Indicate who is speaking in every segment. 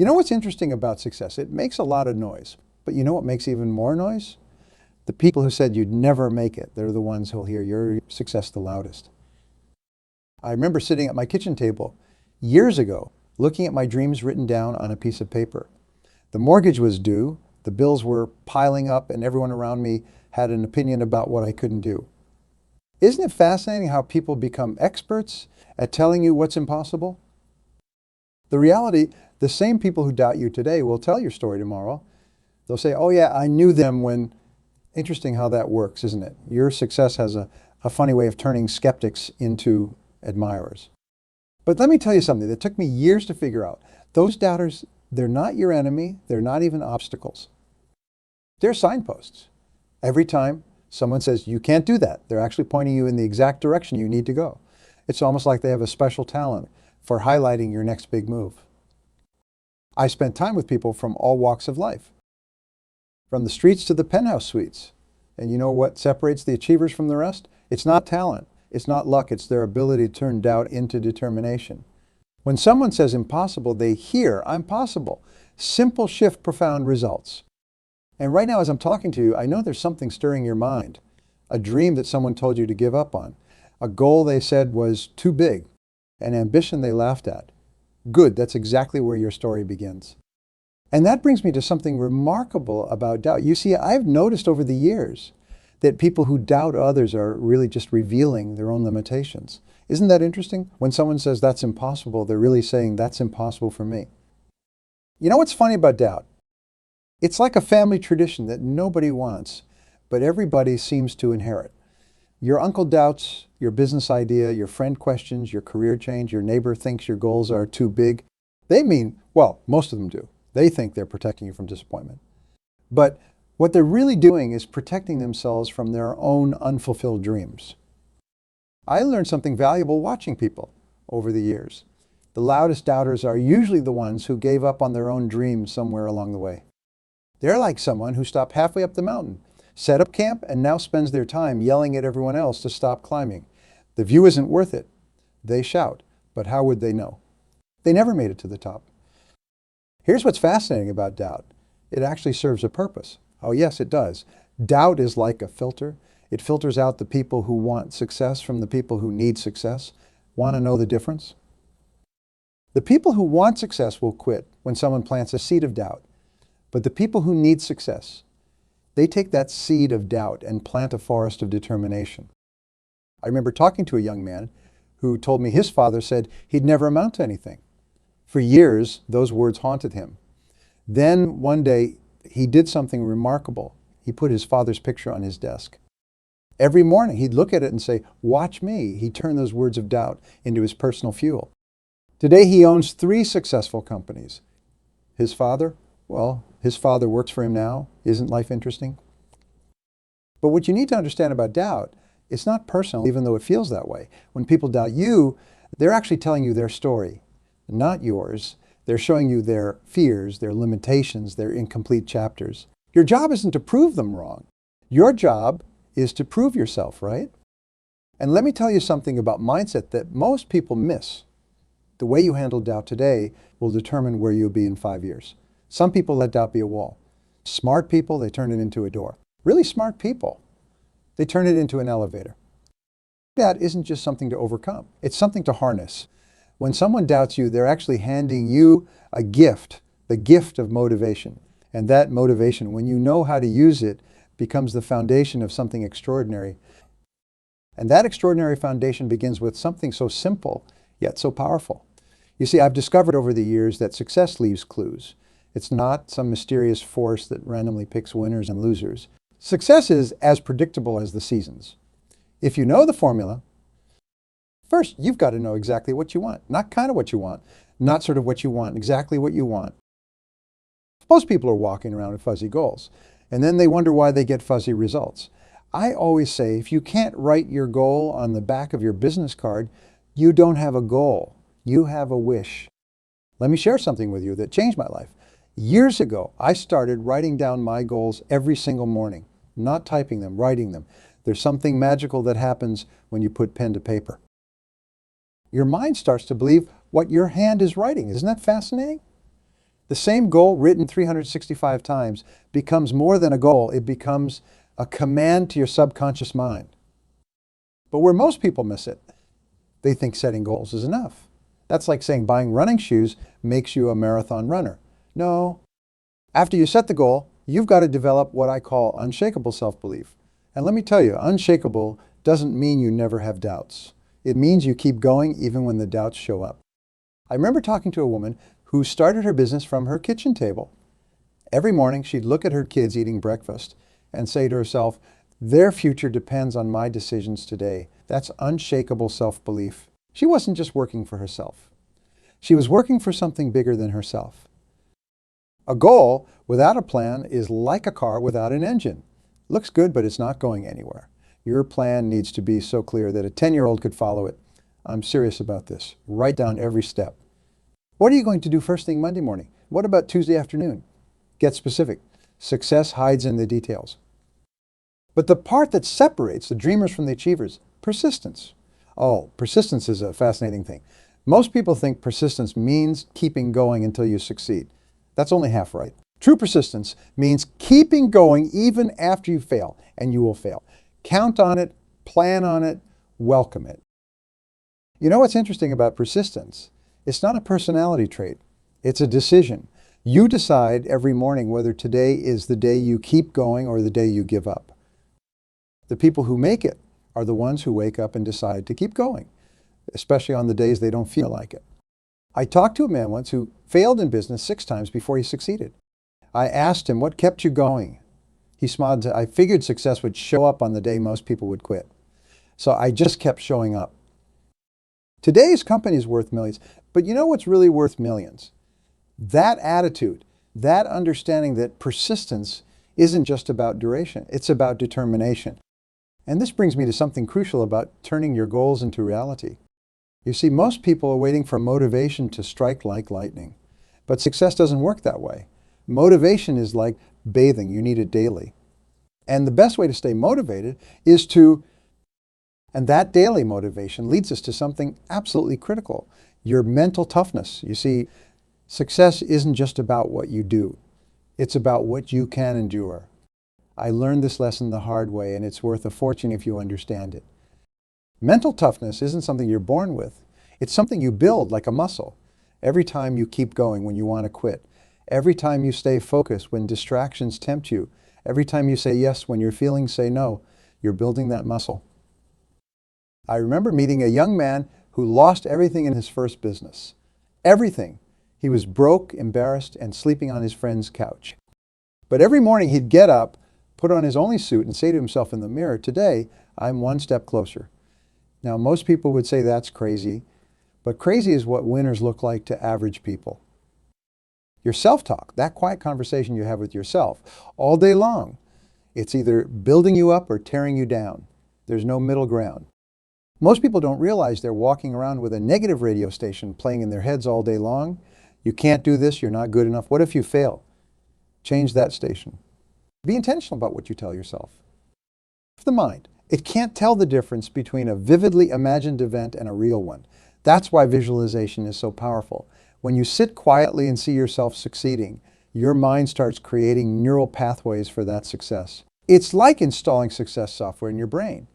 Speaker 1: You know what's interesting about success? It makes a lot of noise. But you know what makes even more noise? The people who said you'd never make it, they're the ones who'll hear your success the loudest. I remember sitting at my kitchen table years ago, looking at my dreams written down on a piece of paper. The mortgage was due, the bills were piling up, and everyone around me had an opinion about what I couldn't do. Isn't it fascinating how people become experts at telling you what's impossible? The reality, the same people who doubt you today will tell your story tomorrow. They'll say, oh yeah, I knew them when... Interesting how that works, isn't it? Your success has a funny way of turning skeptics into admirers. But let me tell you something that took me years to figure out. Those doubters, they're not your enemy. They're not even obstacles. They're signposts. Every time someone says, you can't do that, they're actually pointing you in the exact direction you need to go. It's almost like they have a special talent for highlighting your next big move. I spent time with people from all walks of life, from the streets to the penthouse suites. And you know what separates the achievers from the rest? It's not talent. It's not luck. It's their ability to turn doubt into determination. When someone says impossible, they hear, I'm possible. Simple shift, profound results. And right now, as I'm talking to you, I know there's something stirring your mind. A dream that someone told you to give up on. A goal they said was too big. An ambition they laughed at. Good, that's exactly where your story begins. And that brings me to something remarkable about doubt. You see, I've noticed over the years that people who doubt others are really just revealing their own limitations. Isn't that interesting? When someone says that's impossible, they're really saying that's impossible for me. You know what's funny about doubt? It's like a family tradition that nobody wants, but everybody seems to inherit. Your uncle doubts your business idea, your friend questions your career change, your neighbor thinks your goals are too big. They mean, well, most of them do. They think they're protecting you from disappointment. But what they're really doing is protecting themselves from their own unfulfilled dreams. I learned something valuable watching people over the years. The loudest doubters are usually the ones who gave up on their own dreams somewhere along the way. They're like someone who stopped halfway up the mountain, set up camp, and now spends their time yelling at everyone else to stop climbing. The view isn't worth it. They shout, but how would they know? They never made it to the top. Here's what's fascinating about doubt. It actually serves a purpose. Oh yes, it does. Doubt is like a filter. It filters out the people who want success from the people who need success. Want to know the difference? The people who want success will quit when someone plants a seed of doubt. But the people who need success, they take that seed of doubt and plant a forest of determination. I remember talking to a young man who told me his father said he'd never amount to anything. For years, those words haunted him. Then one day, he did something remarkable. He put his father's picture on his desk. Every morning, he'd look at it and say, watch me. He turned those words of doubt into his personal fuel. Today, he owns 3 successful companies. His father? Well, his father works for him now. Isn't life interesting? But what you need to understand about doubt, it's not personal, even though it feels that way. When people doubt you, they're actually telling you their story, not yours. They're showing you their fears, their limitations, their incomplete chapters. Your job isn't to prove them wrong. Your job is to prove yourself, right? And let me tell you something about mindset that most people miss. The way you handle doubt today will determine where you'll be in 5 years. Some people let doubt be a wall. Smart people, they turn it into a door. Really smart people, they turn it into an elevator. That isn't just something to overcome. It's something to harness. When someone doubts you, they're actually handing you a gift, the gift of motivation. And that motivation, when you know how to use it, becomes the foundation of something extraordinary. And that extraordinary foundation begins with something so simple, yet so powerful. You see, I've discovered over the years that success leaves clues. It's not some mysterious force that randomly picks winners and losers. Success is as predictable as the seasons. If you know the formula, first, you've got to know exactly what you want. Not kind of what you want, not sort of what you want, exactly what you want. Most people are walking around with fuzzy goals, and then they wonder why they get fuzzy results. I always say, if you can't write your goal on the back of your business card, you don't have a goal. You have a wish. Let me share something with you that changed my life. Years ago, I started writing down my goals every single morning, not typing them, writing them. There's something magical that happens when you put pen to paper. Your mind starts to believe what your hand is writing. Isn't that fascinating? The same goal written 365 times becomes more than a goal. It becomes a command to your subconscious mind. But where most people miss it, they think setting goals is enough. That's like saying buying running shoes makes you a marathon runner. No. After you set the goal, you've got to develop what I call unshakable self-belief. And let me tell you, unshakable doesn't mean you never have doubts. It means you keep going even when the doubts show up. I remember talking to a woman who started her business from her kitchen table. Every morning, she'd look at her kids eating breakfast and say to herself, their future depends on my decisions today. That's unshakable self-belief. She wasn't just working for herself. She was working for something bigger than herself. A goal without a plan is like a car without an engine. Looks good, but it's not going anywhere. Your plan needs to be so clear that a 10-year-old could follow it. I'm serious about this. Write down every step. What are you going to do first thing Monday morning? What about Tuesday afternoon? Get specific. Success hides in the details. But the part that separates the dreamers from the achievers, persistence. Oh, persistence is a fascinating thing. Most people think persistence means keeping going until you succeed. That's only half right. True persistence means keeping going even after you fail, and you will fail. Count on it, plan on it, welcome it. You know what's interesting about persistence? It's not a personality trait. It's a decision. You decide every morning whether today is the day you keep going or the day you give up. The people who make it are the ones who wake up and decide to keep going, especially on the days they don't feel like it. I talked to a man once who failed in business 6 times before he succeeded. I asked him, what kept you going? He smiled and said, I figured success would show up on the day most people would quit. So I just kept showing up. Today's company is worth millions, but you know what's really worth millions? That attitude, that understanding that persistence isn't just about duration, it's about determination. And this brings me to something crucial about turning your goals into reality. You see, most people are waiting for motivation to strike like lightning, but success doesn't work that way. Motivation is like bathing, you need it daily. And the best way to stay motivated is and that daily motivation leads us to something absolutely critical, your mental toughness. You see, success isn't just about what you do. It's about what you can endure. I learned this lesson the hard way, and it's worth a fortune if you understand it. Mental toughness isn't something you're born with. It's something you build like a muscle. Every time you keep going when you want to quit. Every time you stay focused when distractions tempt you. Every time you say yes when your feelings say no. You're building that muscle. I remember meeting a young man who lost everything in his first business. Everything. He was broke, embarrassed, and sleeping on his friend's couch. But every morning he'd get up, put on his only suit, and say to himself in the mirror, today, I'm one step closer. Now, most people would say that's crazy, but crazy is what winners look like to average people. Your self-talk, that quiet conversation you have with yourself all day long, it's either building you up or tearing you down. There's no middle ground. Most people don't realize they're walking around with a negative radio station playing in their heads all day long. You can't do this, you're not good enough. What if you fail? Change that station. Be intentional about what you tell yourself. The mind, it can't tell the difference between a vividly imagined event and a real one. That's why visualization is so powerful. When you sit quietly and see yourself succeeding, your mind starts creating neural pathways for that success. It's like installing success software in your brain.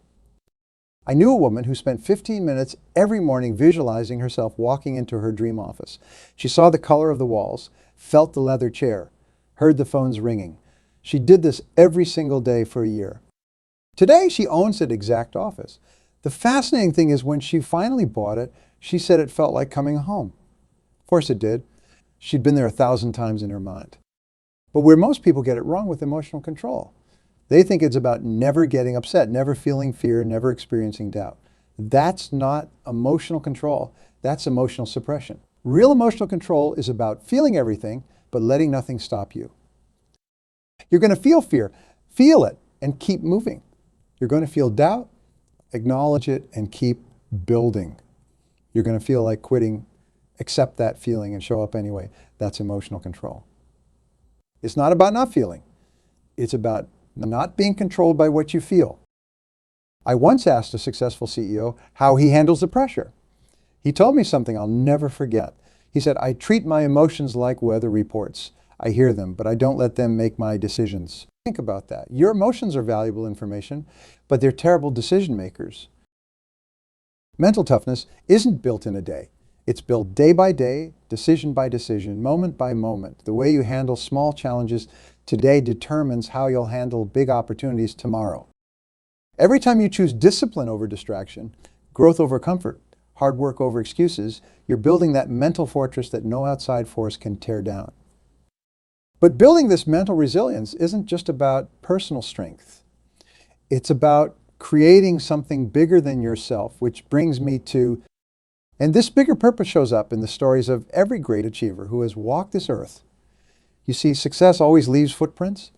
Speaker 1: I knew a woman who spent 15 minutes every morning visualizing herself walking into her dream office. She saw the color of the walls, felt the leather chair, heard the phones ringing. She did this every single day for a year. Today, she owns that exact office. The fascinating thing is when she finally bought it, she said it felt like coming home. Of course it did. She'd been there 1,000 times in her mind. But where most people get it wrong with emotional control, they think it's about never getting upset, never feeling fear, never experiencing doubt. That's not emotional control. That's emotional suppression. Real emotional control is about feeling everything, but letting nothing stop you. You're going to feel fear. Feel it and keep moving. You're going to feel doubt. Acknowledge it and keep building. You're going to feel like quitting. Accept that feeling and show up anyway. That's emotional control. It's not about not feeling. It's about not being controlled by what you feel. I once asked a successful CEO how he handles the pressure. He told me something I'll never forget. He said, I treat my emotions like weather reports. I hear them, but I don't let them make my decisions. Think about that. Your emotions are valuable information, but they're terrible decision makers. Mental toughness isn't built in a day. It's built day by day, decision by decision, moment by moment. The way you handle small challenges today determines how you'll handle big opportunities tomorrow. Every time you choose discipline over distraction, growth over comfort, hard work over excuses, you're building that mental fortress that no outside force can tear down. But building this mental resilience isn't just about personal strength. It's about creating something bigger than yourself, which brings me to, and this bigger purpose shows up in the stories of every great achiever who has walked this earth. You see, success always leaves footprints.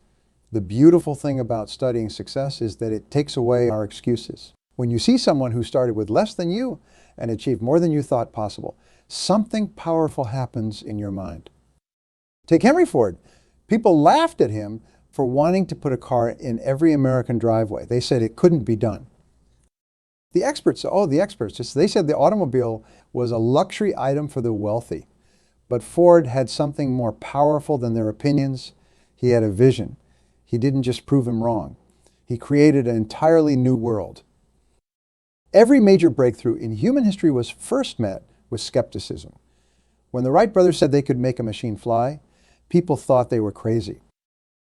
Speaker 1: The beautiful thing about studying success is that it takes away our excuses. When you see someone who started with less than you and achieved more than you thought possible, something powerful happens in your mind. Take Henry Ford. People laughed at him for wanting to put a car in every American driveway. They said it couldn't be done. The experts they said the automobile was a luxury item for the wealthy. But Ford had something more powerful than their opinions. He had a vision. He didn't just prove them wrong. He created an entirely new world. Every major breakthrough in human history was first met with skepticism. When the Wright brothers said they could make a machine fly, people thought they were crazy.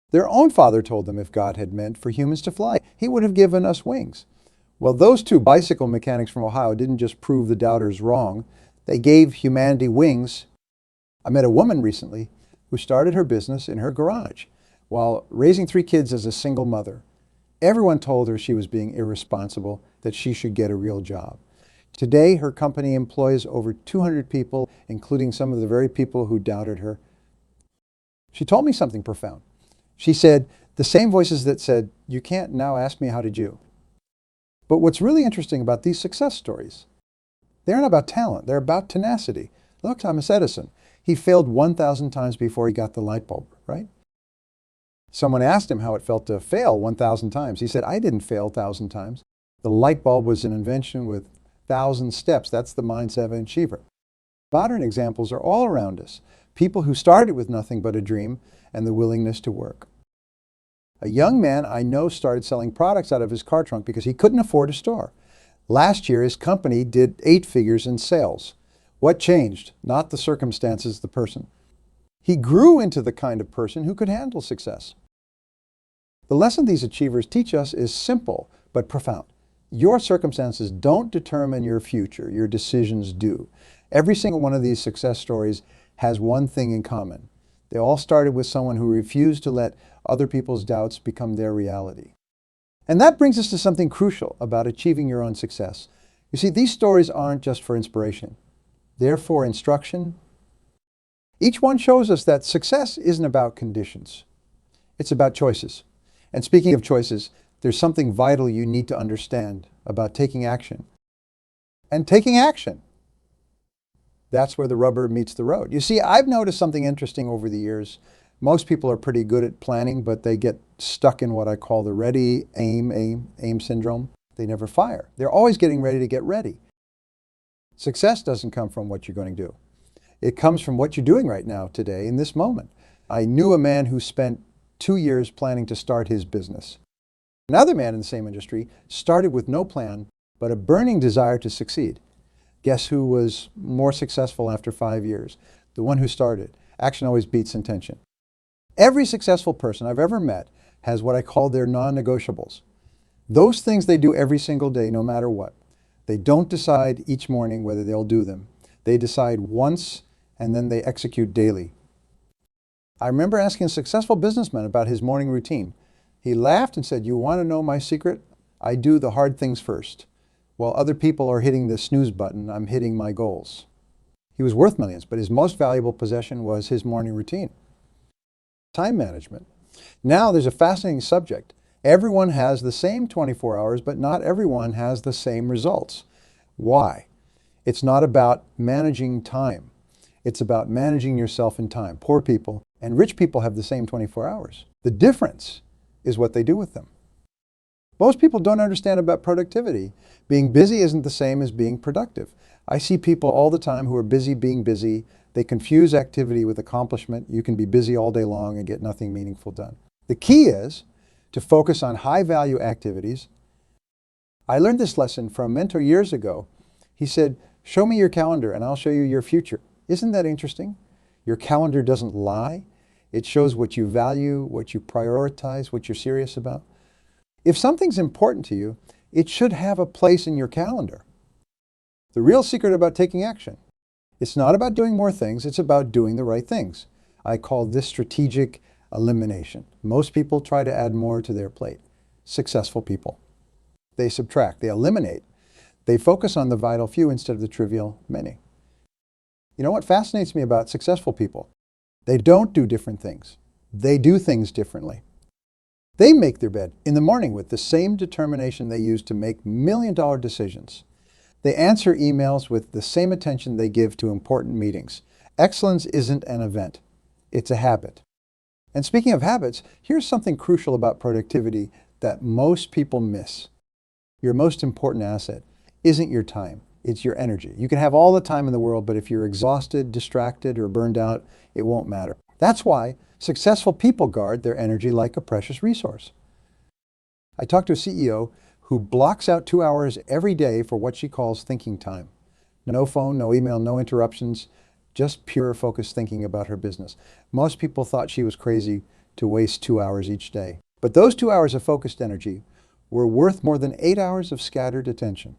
Speaker 1: Their own father told them if God had meant for humans to fly, he would have given us wings. Well, those two bicycle mechanics from Ohio didn't just prove the doubters wrong, they gave humanity wings. I met a woman recently who started her business in her garage while raising 3 kids as a single mother. Everyone told her she was being irresponsible, that she should get a real job. Today, her company employs over 200 people, including some of the very people who doubted her. She told me something profound. She said, the same voices that said, you can't now ask me how did you. But what's really interesting about these success stories, they aren't about talent, they're about tenacity. Look, Thomas Edison, he failed 1,000 times before he got the light bulb, right? Someone asked him how it felt to fail 1,000 times. He said, I didn't fail 1,000 times. The light bulb was an invention with 1,000 steps. That's the mindset of an achiever. Modern examples are all around us. People who started with nothing but a dream and the willingness to work. A young man I know started selling products out of his car trunk because he couldn't afford a store. Last year, his company did 8 figures in sales. What changed? Not the circumstances, the person. He grew into the kind of person who could handle success. The lesson these achievers teach us is simple but profound. Your circumstances don't determine your future, your decisions do. Every single one of these success stories has one thing in common. They all started with someone who refused to let other people's doubts become their reality. And that brings us to something crucial about achieving your own success. You see, these stories aren't just for inspiration. They're for instruction. Each one shows us that success isn't about conditions. It's about choices. And speaking of choices, there's something vital you need to understand about taking action. And taking action. That's where the rubber meets the road. You see, I've noticed something interesting over the years. Most people are pretty good at planning, but they get stuck in what I call the ready, aim syndrome. They never fire. They're always getting ready to get ready. Success doesn't come from what you're going to do. It comes from what you're doing right now, today, in this moment. I knew a man who spent 2 years planning to start his business. Another man in the same industry started with no plan, but a burning desire to succeed. Guess who was more successful after 5 years? The one who started. Action always beats intention. Every successful person I've ever met has what I call their non-negotiables. Those things they do every single day, no matter what. They don't decide each morning whether they'll do them. They decide once and then they execute daily. I remember asking a successful businessman about his morning routine. He laughed and said, you want to know my secret? I do the hard things first. While other people are hitting the snooze button, I'm hitting my goals. He was worth millions, but his most valuable possession was his morning routine. Time management. Now there's a fascinating subject. Everyone has the same 24 hours, but not everyone has the same results. Why? It's not about managing time. It's about managing yourself in time. Poor people and rich people have the same 24 hours. The difference is what they do with them. Most people don't understand about productivity. Being busy isn't the same as being productive. I see people all the time who are busy being busy, They confuse activity with accomplishment. You can be busy all day long and get nothing meaningful done. The key is to focus on high-value activities. I learned this lesson from a mentor years ago. He said, show me your calendar and I'll show you your future. Isn't that interesting? Your calendar doesn't lie. It shows what you value, what you prioritize, what you're serious about. If something's important to you, it should have a place in your calendar. The real secret about taking action. It's not about doing more things, it's about doing the right things. I call this strategic elimination. Most people try to add more to their plate. Successful people. They subtract, they eliminate. They focus on the vital few instead of the trivial many. You know what fascinates me about successful people? They don't do different things. They do things differently. They make their bed in the morning with the same determination they use to make million-dollar decisions. They answer emails with the same attention they give to important meetings. Excellence isn't an event. It's a habit. And speaking of habits, here's something crucial about productivity that most people miss. Your most important asset isn't your time. It's your energy. You can have all the time in the world, but if you're exhausted, distracted, or burned out, it won't matter. That's why successful people guard their energy like a precious resource. I talked to a CEO who blocks out 2 hours every day for what she calls thinking time. No phone, no email, no interruptions, just pure focused thinking about her business. Most people thought she was crazy to waste 2 hours each day. But those 2 hours of focused energy were worth more than 8 hours of scattered attention.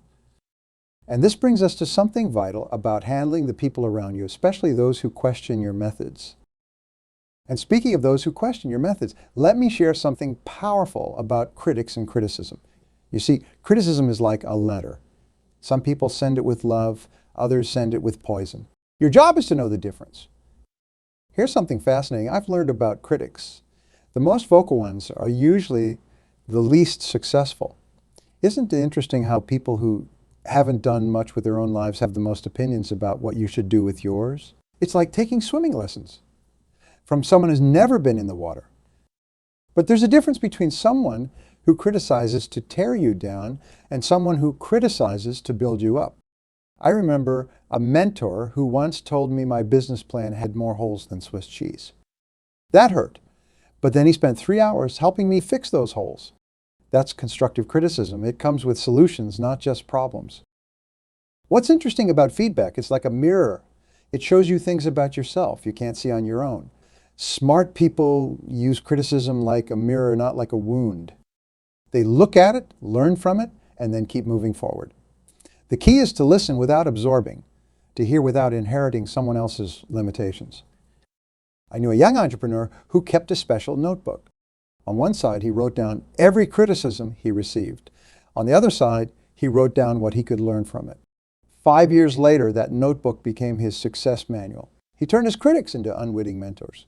Speaker 1: And this brings us to something vital about handling the people around you, especially those who question your methods. And speaking of those who question your methods, let me share something powerful about critics and criticism. You see, criticism is like a letter. Some people send it with love, others send it with poison. Your job is to know the difference. Here's something fascinating I've learned about critics. The most vocal ones are usually the least successful. Isn't it interesting how people who haven't done much with their own lives have the most opinions about what you should do with yours? It's like taking swimming lessons from someone who's never been in the water. But there's a difference between someone who criticizes to tear you down and someone who criticizes to build you up. I remember a mentor who once told me my business plan had more holes than Swiss cheese. That hurt. But then he spent 3 hours helping me fix those holes. That's constructive criticism. It comes with solutions, not just problems. What's interesting about feedback, it's like a mirror. It shows you things about yourself you can't see on your own. Smart people use criticism like a mirror, not like a wound. They look at it, learn from it, and then keep moving forward. The key is to listen without absorbing, to hear without inheriting someone else's limitations. I knew a young entrepreneur who kept a special notebook. On one side, he wrote down every criticism he received. On the other side, he wrote down what he could learn from it. 5 years later, that notebook became his success manual. He turned his critics into unwitting mentors.